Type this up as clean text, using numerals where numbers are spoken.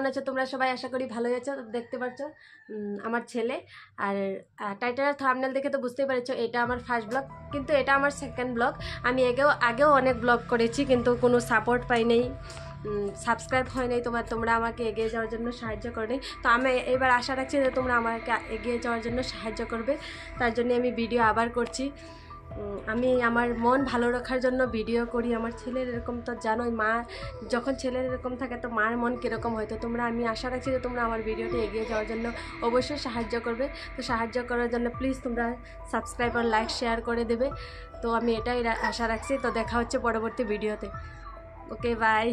আছো তোমরা সবাই? আশা করি ভালোই আছো। দেখতে পাচ্ছ আমার ছেলে, আর টাইটেল আর থাম্বনেল দেখে তো বুঝতেই পারছো এটা আমার ফার্স্ট ব্লগ, কিন্তু এটা আমার সেকেন্ড ব্লগ। আমি আগেও অনেক ব্লগ করেছি, কিন্তু কোনো সাপোর্ট পাই নাই, সাবস্ক্রাইব হয় নাই, তোমরা আমাকে এগিয়ে যাওয়ার জন্য সাহায্য করনি। তো আমি এবার আশা রাখছি যে তোমরা আমাকে এগিয়ে যাওয়ার জন্য সাহায্য করবে, তার জন্য আমি ভিডিও আবার করছি। আমি আমার মন ভালো রাখার জন্য ভিডিও করি। আমার ছেলের এরকম তো জানোই, মা যখন ছেলের এরকম থাকে তো মার মন কীরকম হয়। তো তোমরা, আমি আশা রাখছি যে তোমরা আমার ভিডিওটি এগিয়ে যাওয়ার জন্য অবশ্যই সাহায্য করবে। তো সাহায্য করার জন্য প্লিজ তোমরা সাবস্ক্রাইব আর লাইক শেয়ার করে দেবে। তো আমি এটাই আশা রাখছি। তো দেখা হচ্ছে পরবর্তী ভিডিওতে। ওকে, বাই।